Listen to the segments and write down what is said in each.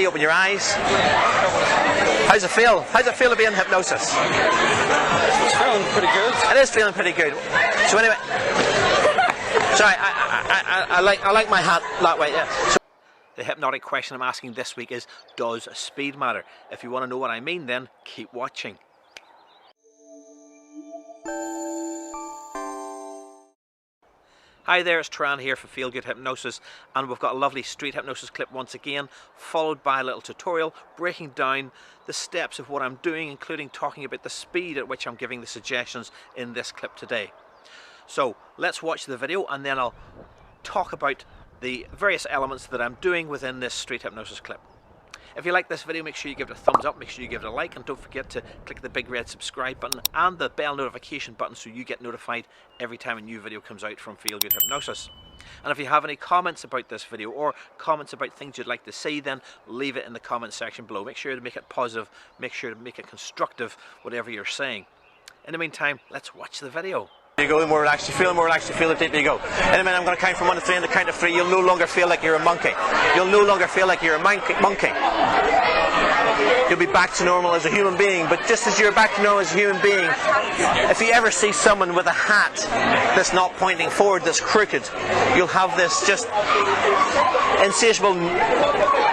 3, open your eyes. How's it feel? How's it feel to be in hypnosis? It's feeling pretty good. It is feeling pretty good. So anyway, sorry, I like my hat that way. Yeah. So, the hypnotic question I'm asking this week is, does speed matter? If you want to know what I mean, then keep watching. Hi there, it's Turan here for Feel Good Hypnosis, and we've got a lovely street hypnosis clip once again, followed by a little tutorial breaking down the steps of what I'm doing, including talking about the speed at which I'm giving the suggestions in this clip today. So let's watch the video and then I'll talk about the various elements that I'm doing within this street hypnosis clip. If you like this video, make sure you give it a thumbs up, make sure you give it a like, and don't forget to click the big red subscribe button and the bell notification button so you get notified every time a new video comes out from Feel Good Hypnosis. And if you have any comments about this video or comments about things you'd like to see, then leave it in the comment section below. Make sure to make it positive, make sure to make it constructive, whatever you're saying. In the meantime, let's watch the video. You go, the more relaxed you feel, the deeper you go. In a minute, I'm going to count from 1 to 3, and the count of 3, you'll no longer feel like you're a monkey. You'll no longer feel like you're a monkey. You'll be back to normal as a human being, but just as you're back to normal as a human being, if you ever see someone with a hat that's not pointing forward, that's crooked, you'll have this just insatiable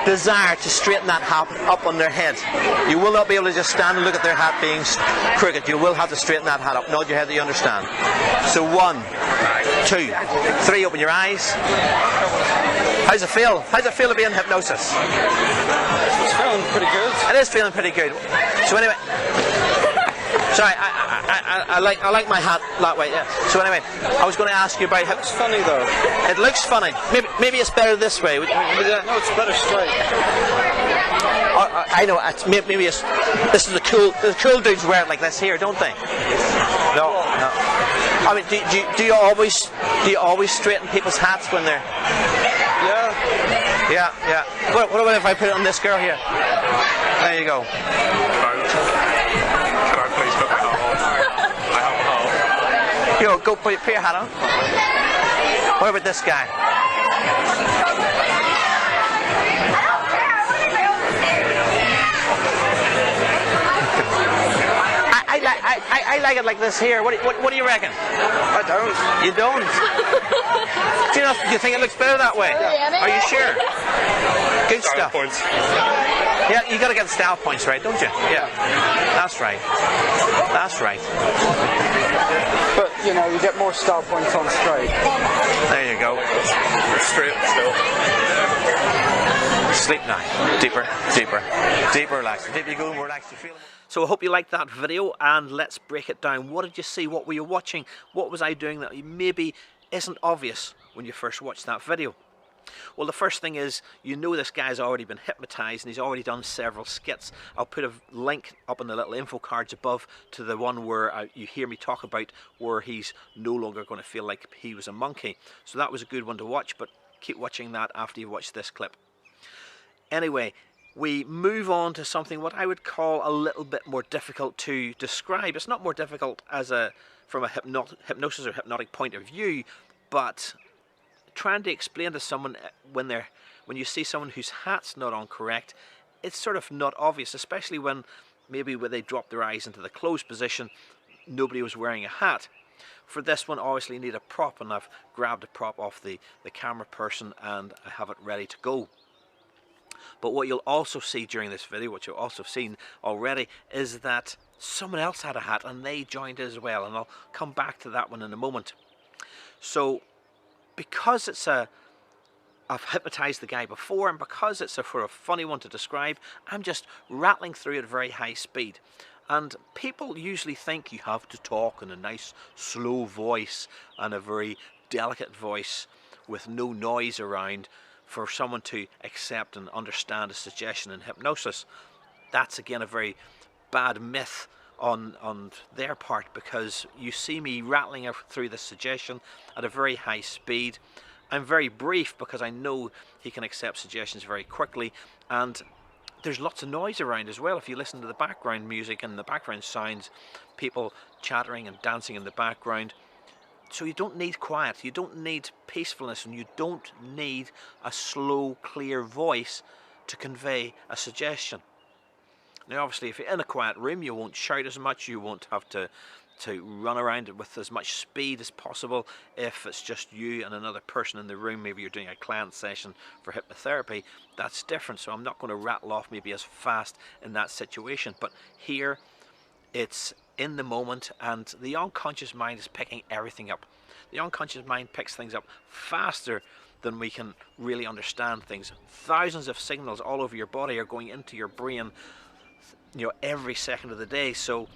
desire to straighten that hat up on their head. You will not be able to just stand and look at their hat being crooked. You will have to straighten that hat up. Nod your head that you understand. So 1, 2, 3, open your eyes. How's it feel? How's it feel to be in hypnosis? It's feeling pretty good. It is feeling pretty good. So anyway, sorry, I like my hat that way. Yeah. So anyway, I was going to ask you about. It's funny though. It looks funny. Maybe it's better this way. No, it's better straight. I know. Maybe it's. This is the cool dudes wear it like this here, don't they? No. I mean, do you always straighten people's hats when they're? Yeah. What about if I put it on this girl here? There you go. Can I please put my hat on? I have a hat. Yo, go put your hat on. What about this guy? I like it like this here. What do you reckon? I don't. You don't? Do you think it looks better that way? Are you sure? Good stuff. Points. Yeah, you got to get the style points right, don't you? Yeah, that's right. That's right. But you know, you get more style points on straight. There you go. Straight still. Sleep now. Deeper, relax. The deeper you go, the more relaxed you feel. So I hope you liked that video, and let's break it down. What did you see? What were you watching? What was I doing that maybe isn't obvious when you first watched that video? Well, the first thing is, you know this guy's already been hypnotized and he's already done several skits. I'll put a link up in the little info cards above to the one where you hear me talk about where he's no longer going to feel like he was a monkey. So that was a good one to watch, but keep watching that after you watch this clip. Anyway, we move on to something what I would call a little bit more difficult to describe. It's not more difficult from a hypnosis or hypnotic point of view, but trying to explain to someone when you see someone whose hat's not on correct, it's sort of not obvious, especially when maybe they drop their eyes into the closed position, nobody was wearing a hat. For this one, obviously you need a prop, and I've grabbed a prop off the camera person and I have it ready to go. But what you'll also see during this video, what you've also seen already, is that someone else had a hat and they joined as well, and I'll come back to that one in a moment. So because I've hypnotized the guy before, and because it's for a funny one to describe, I'm just rattling through at very high speed. And people usually think you have to talk in a nice slow voice and a very delicate voice with no noise around for someone to accept and understand a suggestion in hypnosis. That's again a very bad myth on their part, because you see me rattling through this suggestion at a very high speed. I'm very brief because I know he can accept suggestions very quickly, and there's lots of noise around as well. If you listen to the background music and the background sounds, people chattering and dancing in the background. So you don't need quiet, you don't need peacefulness, and you don't need a slow, clear voice to convey a suggestion. Now obviously if you're in a quiet room, you won't shout as much, you won't have to run around it with as much speed as possible. If it's just you and another person in the room, maybe you're doing a client session for hypnotherapy, that's different. So I'm not going to rattle off maybe as fast in that situation, but here it's in the moment and the unconscious mind is picking everything up. The unconscious mind picks things up faster than we can really understand things. Thousands of signals all over your body are going into your brain, you know, every second of the day. So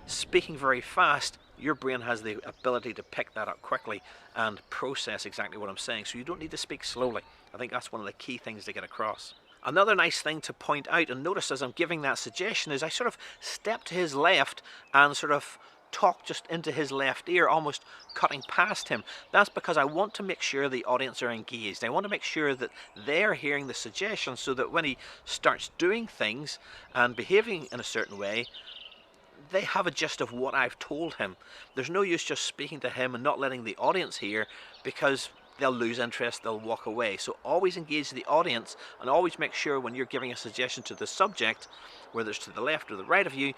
speaking very fast, your brain has the ability to pick that up quickly and process exactly what I'm saying. So you don't need to speak slowly. I think that's one of the key things to get across. Another nice thing to point out and notice as I'm giving that suggestion is I sort of step to his left and sort of talk just into his left ear, almost cutting past him. That's because I want to make sure the audience are engaged. I want to make sure that they're hearing the suggestion so that when he starts doing things and behaving in a certain way, they have a gist of what I've told him. There's no use just speaking to him and not letting the audience hear, because they'll lose interest, they'll walk away. So always engage the audience and always make sure when you're giving a suggestion to the subject, whether it's to the left or the right of you,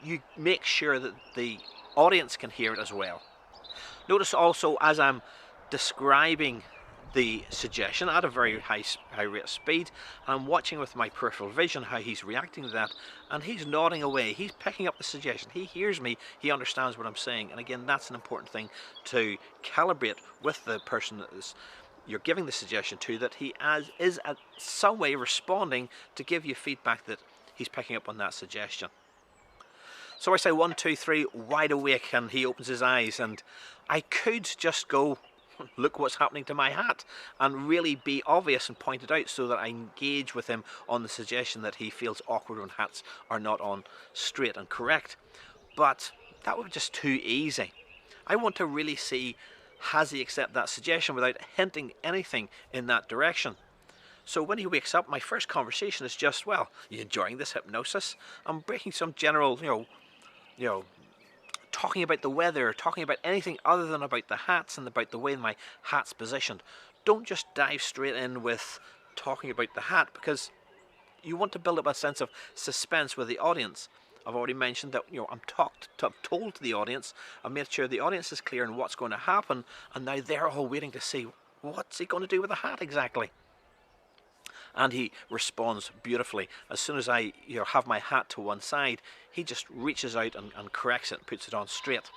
you make sure that the audience can hear it as well. Notice also as I'm describing the suggestion at a very high rate of speed, I'm watching with my peripheral vision how he's reacting to that, and he's nodding away, he's picking up the suggestion, he hears me, he understands what I'm saying. And again, that's an important thing to calibrate with the person that you're giving the suggestion to, that he is at some way responding to give you feedback that he's picking up on that suggestion. So I say 1, 2, 3, wide awake, and he opens his eyes, and I could just go, look what's happening to my hat, and really be obvious and point it out so that I engage with him on the suggestion that he feels awkward when hats are not on straight and correct. But that would be just too easy. I want to really see, has he accepted that suggestion without hinting anything in that direction. So when he wakes up, my first conversation is just, well, you enjoying this hypnosis? I'm breaking some general, you know, talking about the weather, talking about anything other than about the hats and about the way my hat's positioned. Don't just dive straight in with talking about the hat, because you want to build up a sense of suspense with the audience. I've already mentioned that, you know, I'm told to the audience, I've made sure the audience is clear on what's going to happen, and now they're all waiting to see what's he going to do with the hat exactly. And he responds beautifully. As soon as I have my hat to one side, he just reaches out and corrects it and puts it on straight.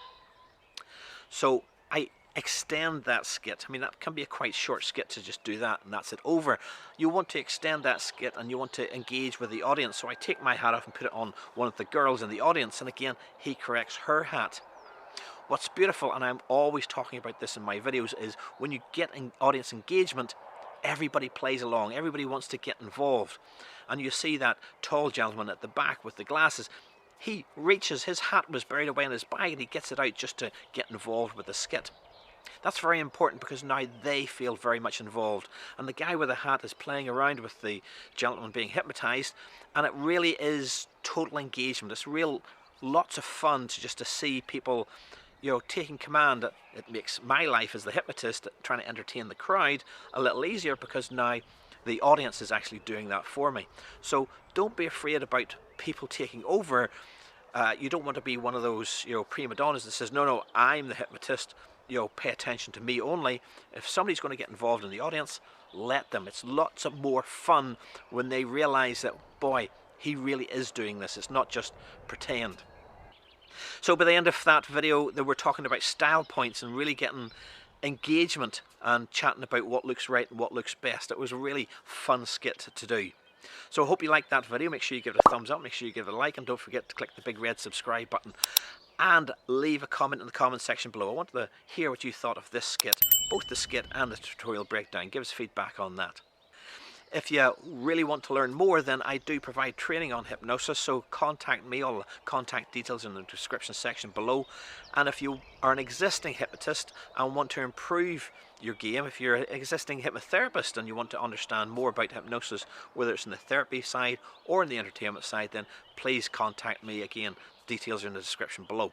So I extend that skit. I mean, that can be a quite short skit to just do that and that's it over. You want to extend that skit and you want to engage with the audience. So I take my hat off and put it on one of the girls in the audience, and again, he corrects her hat. What's beautiful, and I'm always talking about this in my videos, is when you get an audience engagement, everybody plays along, everybody wants to get involved. And you see that tall gentleman at the back with the glasses, he reaches, his hat was buried away in his bag, and he gets it out just to get involved with the skit. That's very important because now they feel very much involved. And the guy with the hat is playing around with the gentleman being hypnotized, and it really is total engagement. It's lots of fun to see people taking command. It makes my life as the hypnotist trying to entertain the crowd a little easier, because now the audience is actually doing that for me. So don't be afraid about people taking over. You don't want to be one of those prima donnas that says, no, I'm the hypnotist, pay attention to me only. If somebody's going to get involved in the audience, let them. It's lots of more fun when they realize that, boy, he really is doing this. It's not just pretend. So by the end of that video, they were talking about style points and really getting engagement and chatting about what looks right and what looks best. It was a really fun skit to do. So I hope you liked that video. Make sure you give it a thumbs up, make sure you give it a like, and don't forget to click the big red subscribe button and leave a comment in the comment section below. I want to hear what you thought of this skit, both the skit and the tutorial breakdown. Give us feedback on that. If you really want to learn more, then I do provide training on hypnosis, so contact me. All the contact details in the description section below. And if you are an existing hypnotist and want to improve your game, if you're an existing hypnotherapist and you want to understand more about hypnosis, whether it's in the therapy side or in the entertainment side, then please contact me. Again, details are in the description below.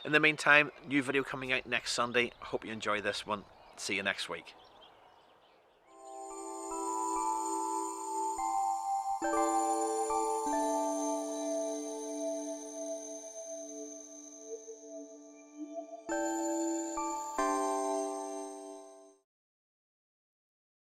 In the meantime, new video coming out next Sunday. I hope you enjoy this one. See you next week. you.